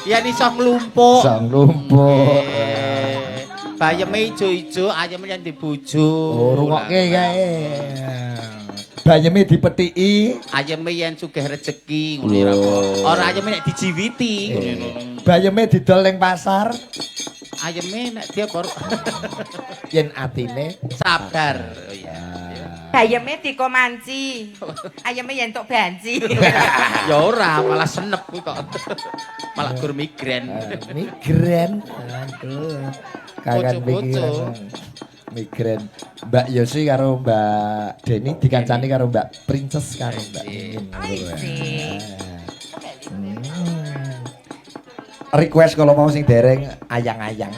Yen iso nglumpuk. Iso nglumpuk. Bayeme ijo-ijo, ayeme yen dibojo. Oh, rungokke kae. Bayeme dipethiki, ayeme yen sugih rejeki ngono ora. Ora ayeme nek dijiwiti ngono. Bayeme didol ning pasar. Ayeme nek dia kor yen atine sabar. Oh iya. Bayeme dikomanci. Ayeme yen tok banci. Ya ora, malah senep kuwi kok. Malah gur migren. Migren. Aduh. Kagan pikiran. Migren. Mbak Yosi karo Mbak Deni dikancani karo Mbak Princess karo Mbak Mimin. Request kalau mau sing dereng ayang-ayang.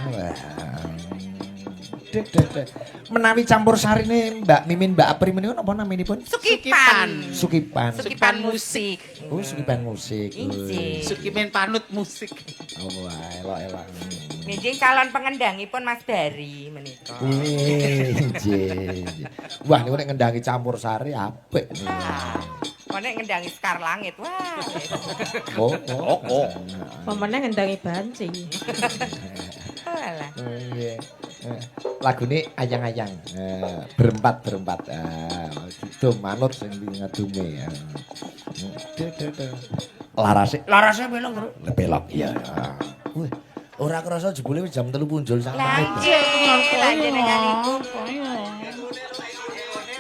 Menawi campur sarine Mbak Mimin Mbak Apri menika napa naminipun? Sukipan. Sukipan. Sukipan musik. Oh, sukipan musik. Sukipan panut musik. Oh, elok-elok. Nggih calon pengendangipun Mas Bari menika. Nggih. Wah, niku nek ngendangi campur sari apik niku. Kok nek ngendangi Sekar Langit. Wah. Oh. Pemene ngendangi banci. Alah. Nggih. Lagune ayang-ayang. Berempat. Gitu manut sing ngadume. Larase belok terus. Belok iya. Wih. Ora krasa jebule wis jam 3 punjul sak menit. Lah jenengan iku.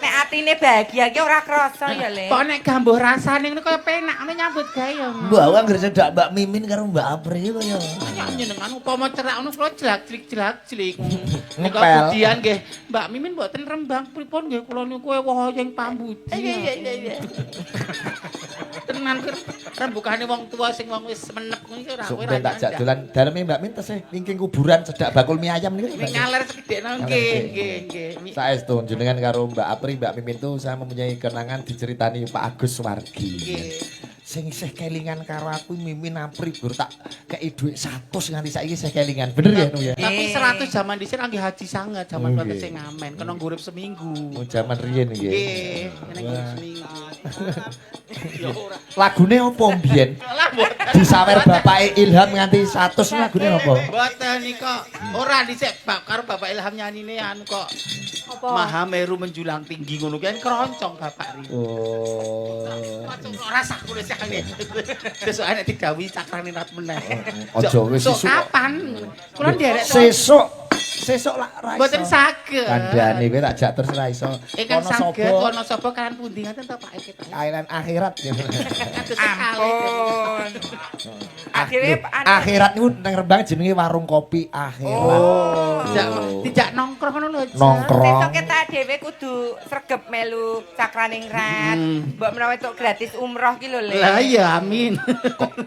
Nek atine bahagia ki ora krasa ya, Le. Kok nek gambuh rasane ngene kaya penakne nyambut gawe ya. Mbak Wang anggere cedak Mbak Mimin karo Mbak Apri kaya. Nyenengan upama cerak ngono kula jelak-jelik. Nek Ngepel. pujian nggih, Mbak Mimin mboten rembang pripun nggih kula niku wayang pambuji. Iya. Tenan rembukane wong tua sing wong wis menep ngono iki ora kowe Sampeyan tak jak dolan daleme Mbak Min tesih wingking kuburan cedak bakul mie ayam niku. Ning ngaler sekedhekno nggih. Saestu jenengan karo Mbak Apri Mbak Mimin tuh saya mempunyai kenangan diceritani Pak Agus Wargi. Sing isih kelingan karo aku Mimin Apri gur tak kei dhuwit 100 nganti saiki isih kelingan. Bener ya nu ya? Tapi 100 zaman dhisik nggih haji sangat zaman batas sing ngamen kena ngurip seminggu. Oh zaman riyen nggih. Nggih, kena ngurip seminggu. Ya ora. Lagune opo mbiyen? Disawer bapake Ilham nganti 100 lagune opo? Mboten nika ora dhisik karo Bapak Ilham nyanyine anu kok. Apa? Maha Meru menjulang tinggi ngono kan keroncong Bapak ri. Oh. Ora sak kulo sakane. Sesuk nek digawi cakrane rat meneh. Aja wis sesuk. Kapan? Kula nderek Sesuk lak ra iso. mboten saged. Kandhane kowe tak jak terus ra iso. Ingkang Kono saged sapa? kono sapa kan pundi ngaten to Pak Eket. Kailan akhirat. Ampun. Akhirnya Akhirat niku nang Rembang jenenge warung kopi akhirat. Tidak nongkrong ngono lho. Nongkrong. Sesuk kita dhewe kudu sregep melu cakraning rat. Mbok menawa entuk gratis umroh ki lho, Le. Lah iya amin.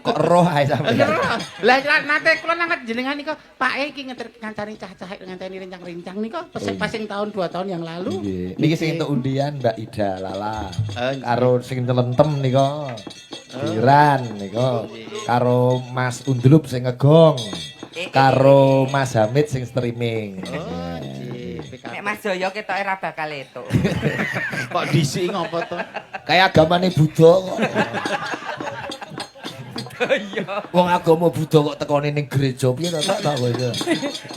Kok roh ae sampeyan. Lah nate kula nang jenengan nika Pak iki ngancani cah-cah nganteni rincang-rincang nika pasing tahun 2 tahun yang lalu. Nggih. Niki sing entuk undian Mbak Ida Lala. Karo sing telentem nika. Diran nika. Karo Mas Undlup sing ngegong. Karo Mas Hamid sing streaming. Nek Mas Joyo ketoke ora bakal etuk. Kok dhisik ngopo to? Kayak agamane Buddha kok. Iya. Wong agama Buddha kok tekone ning gereja piye to tak kowe iki.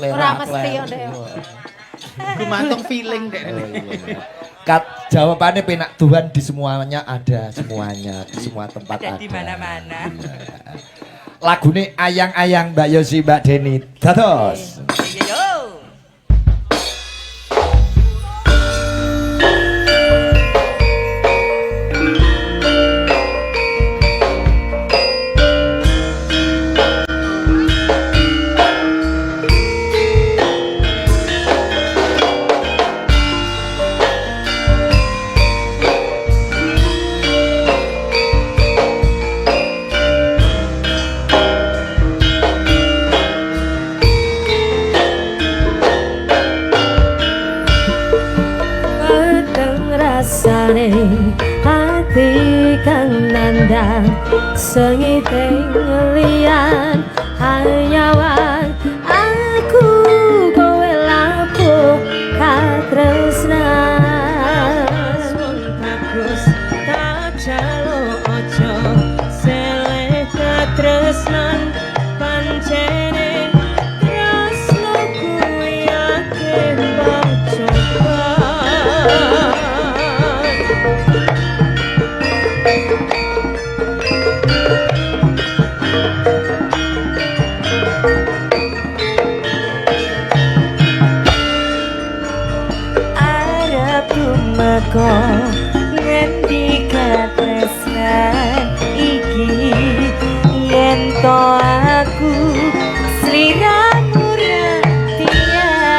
Ora mesti yo, Dek. Gumantung feeling dek. Jawabannya penak Tuhan di semuanya ada, semuanya di semua tempat ada. Ada di mana-mana. Lagune ayang-ayang Mbak Yosi Mbak Deni. Dados. Yo. Hati kang nandang sengiting lian hanyawan aku kowe lapuh katresnan bagus tak jalo ojo seleh katresnan to aku sliramu diakoni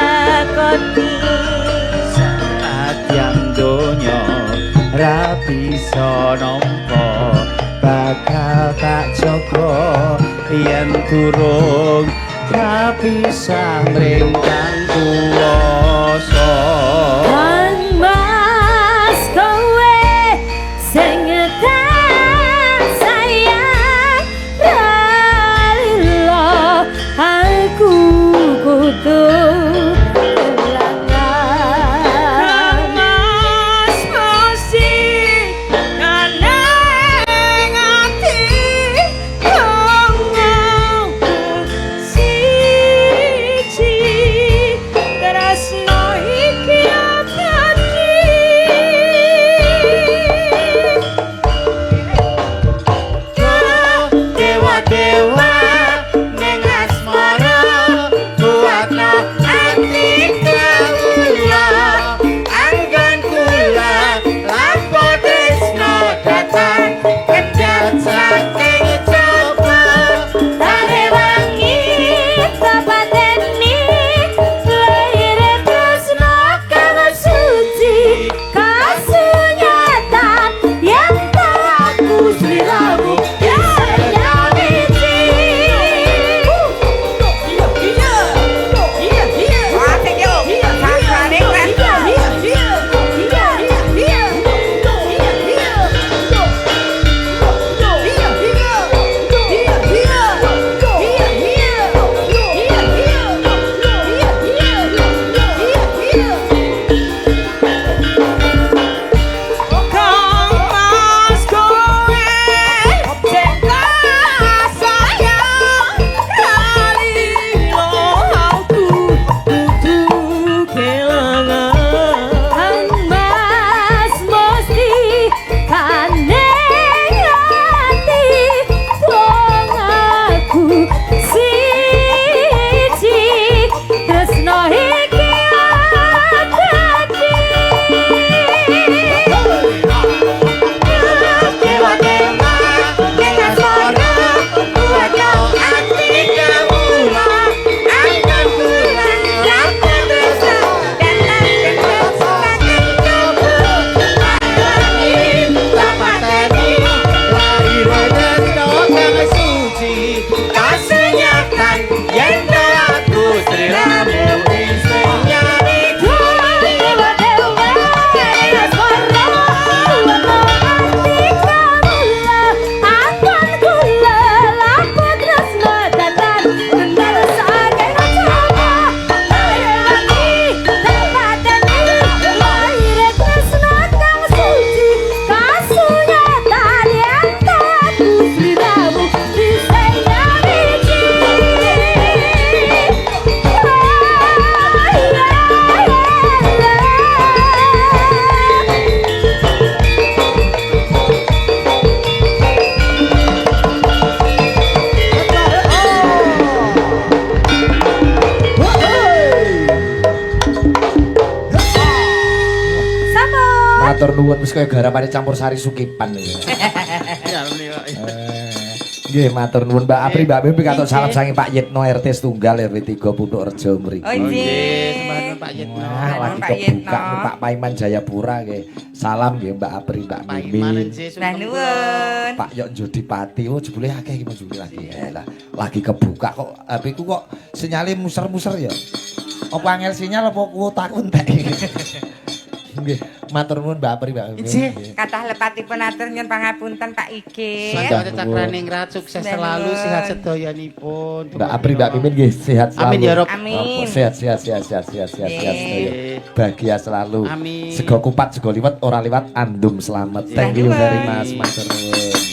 Sadyang donya ra bisa nampa bakal tak jaga yen durung ra bisa mringkang kuwasa Kang Mas kowe sing tak sayang ralilo aku kudu kelangan Mas mesti kaneng ati ngomong siji tresno iki abadi dewa-dewa ning asmara buatno ati kawula anggan kula lampah tresno datang kedhat saking coba Tare wangi tapateni laire tresno kang suci kasunyatan yang tak aku sliramu Asik yo, sakraning rat. Kang Mas mesti kaneng ati wong aku siji tresno iki abadi dewa-dewa ning asmara buatno ati kawula anggan kula lampah tresno datang kedhat saking coba angin lapateni laire tresno kang suci kasunyatan yen aku sliramu isih nyari Matur nuwun wis kaya garamane campur sari sukipan iki. Nggih, matur nuwun Mbak Apri, Mbak Mimpi katok salam sange Pak Yitno RT setunggal RW 3 Punduk Rejo mriki. Oh nggih. Sembahan Pak Yitno. Wah, lagi Pak kebuka Yitno. nih Pak Paiman Jayapura nggih. Salam nggih Mbak Apri, Mbak Mimi. Nah nuwun. Pak Yok Jodipati, oh jebule akeh iki jebule lagi. Lah, lagi kebuka kok HP ku kok sinyale muser-muser ya. Apa angel sinyal apa kuotaku entek. Nggih, matur nuwun Mbak Apri, Mbak Mimi. Nggih. Kathah lepatipun atur nyuwun pangapunten Pak Ige. Sampun cakraning rat sukses selalu sehat sedayanipun. Mbak Apri, Mbak Mimin nggih sehat selalu. Amin ya Rob. Amin. Sehat sedaya. Bahagia selalu. Amin. Sego kupat, sego liwet, ora liwat, andum selamat. Thank you very much, matur nuwun.